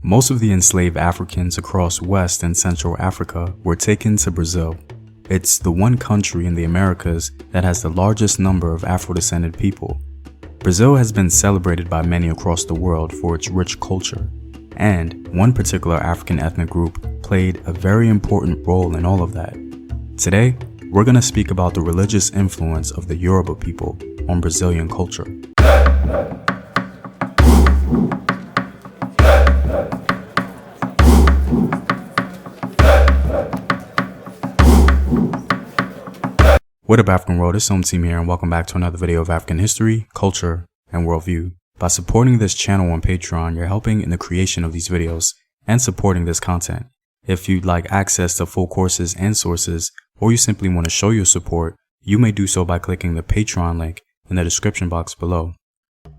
Most of the enslaved Africans across West and Central Africa were taken to Brazil. It's the one country in the Americas that has the largest number of Afro-descended people. Brazil has been celebrated by many across the world for its rich culture, and one particular African ethnic group played a very important role in all of that. Today, we're going to speak about the religious influence of the Yoruba people on Brazilian culture. What up, African world? It's Home Team here, and welcome back to another video of African history, culture, and worldview. By supporting this channel on Patreon, you're helping in the creation of these videos and supporting this content. If you'd like access to full courses and sources, or you simply want to show your support, you may do so by clicking the Patreon link in the description box below.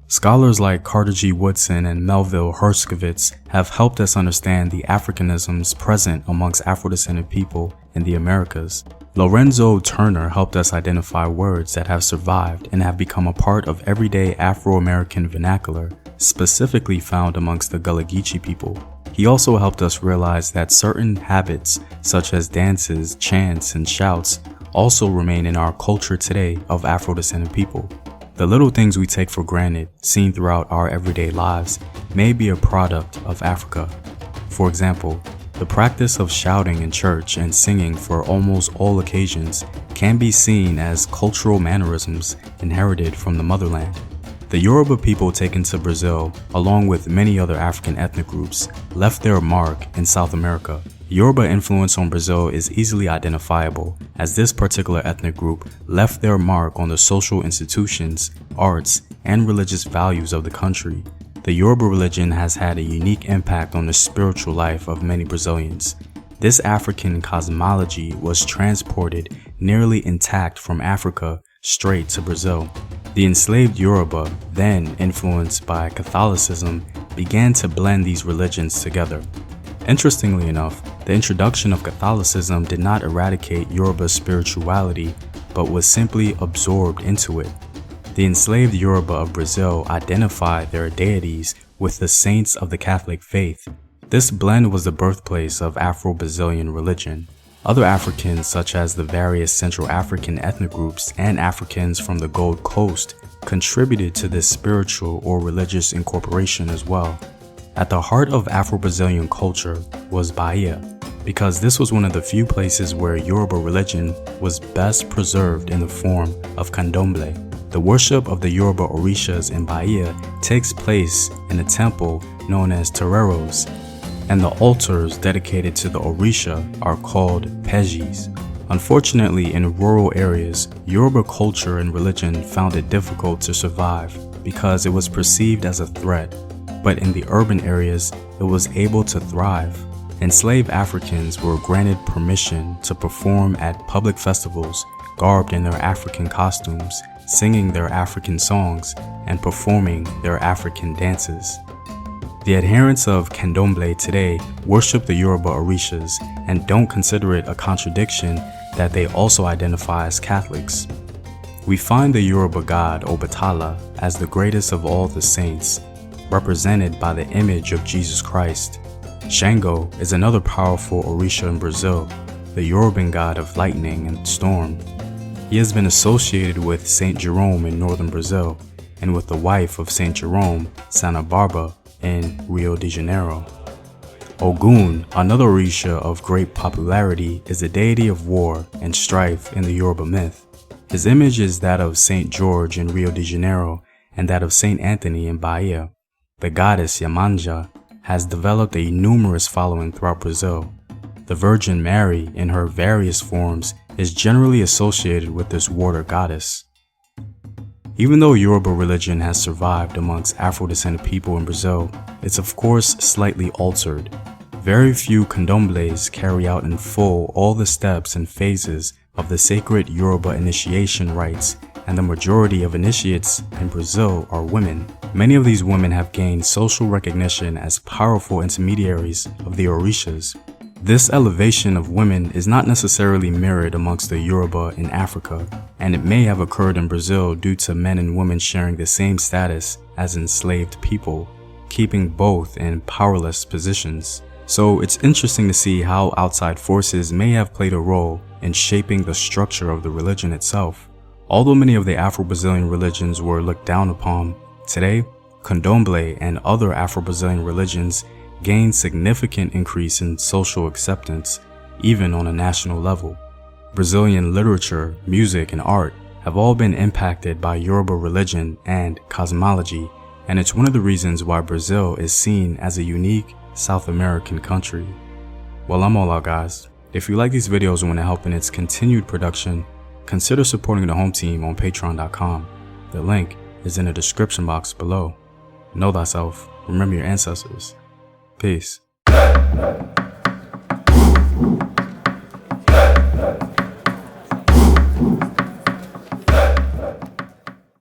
Scholars like Carter G. Woodson and Melville Herskovits have helped us understand the Africanisms present amongst Afro-descended people in the Americas. Lorenzo Turner helped us identify words that have survived and have become a part of everyday Afro-American vernacular, specifically found amongst the Gullah Geechee people. He also helped us realize that certain habits, such as dances, chants, and shouts, also remain in our culture today of Afro-descended people. The little things we take for granted, seen throughout our everyday lives, may be a product of Africa. For example, the practice of shouting in church and singing for almost all occasions can be seen as cultural mannerisms inherited from the motherland. The Yoruba people taken to Brazil, along with many other African ethnic groups, left their mark in South America. Yoruba influence on Brazil is easily identifiable, as this particular ethnic group left their mark on the social institutions, arts, and religious values of the country. The Yoruba religion has had a unique impact on the spiritual life of many Brazilians. This African cosmology was transported nearly intact from Africa straight to Brazil. The enslaved Yoruba, then influenced by Catholicism, began to blend these religions together. Interestingly enough, the introduction of Catholicism did not eradicate Yoruba's spirituality, but was simply absorbed into it. The enslaved Yoruba of Brazil identified their deities with the saints of the Catholic faith. This blend was the birthplace of Afro-Brazilian religion. Other Africans, such as the various Central African ethnic groups and Africans from the Gold Coast, contributed to this spiritual or religious incorporation as well. At the heart of Afro-Brazilian culture was Bahia, because this was one of the few places where Yoruba religion was best preserved in the form of Candomblé. The worship of the Yoruba Orishas in Bahia takes place in a temple known as Tereros, and the altars dedicated to the Orisha are called pejis. Unfortunately, in rural areas, Yoruba culture and religion found it difficult to survive because it was perceived as a threat, but in the urban areas, it was able to thrive. Enslaved Africans were granted permission to perform at public festivals, garbed in their African costumes, singing their African songs, and performing their African dances. The adherents of Candomblé today worship the Yoruba Orishas and don't consider it a contradiction that they also identify as Catholics. We find the Yoruba god Obatala as the greatest of all the saints, represented by the image of Jesus Christ. Shango is another powerful Orisha in Brazil, the Yoruban god of lightning and storm. He has been associated with Saint Jerome in northern Brazil, and with the wife of Saint Jerome, Santa Barbara, in Rio de Janeiro. Ogun, another Orisha of great popularity, is a deity of war and strife in the Yoruba myth. His image is that of Saint George in Rio de Janeiro and that of Saint Anthony in Bahia. The goddess Yamanja has developed a numerous following throughout Brazil. The Virgin Mary, in her various forms, is generally associated with this water goddess. Even though Yoruba religion has survived amongst Afro-descended people in Brazil, it's of course slightly altered. Very few candomblés carry out in full all the steps and phases of the sacred Yoruba initiation rites, and the majority of initiates in Brazil are women. Many of these women have gained social recognition as powerful intermediaries of the Orishas. This elevation of women is not necessarily mirrored amongst the Yoruba in Africa, and it may have occurred in Brazil due to men and women sharing the same status as enslaved people. keeping both in powerless positions. So it's interesting to see how outside forces may have played a role in shaping the structure of the religion itself. Although many of the Afro-Brazilian religions were looked down upon, today, Candomblé and other Afro-Brazilian religions gained significant increase in social acceptance, even on a national level. Brazilian literature, music, and art have all been impacted by Yoruba religion and cosmology, and it's one of the reasons why Brazil is seen as a unique South American country. Well, I'm all out, guys. If you like these videos and want to help in its continued production, consider supporting the home team on patreon.com. The link is in the description box below. Know thyself, remember your ancestors. Peace.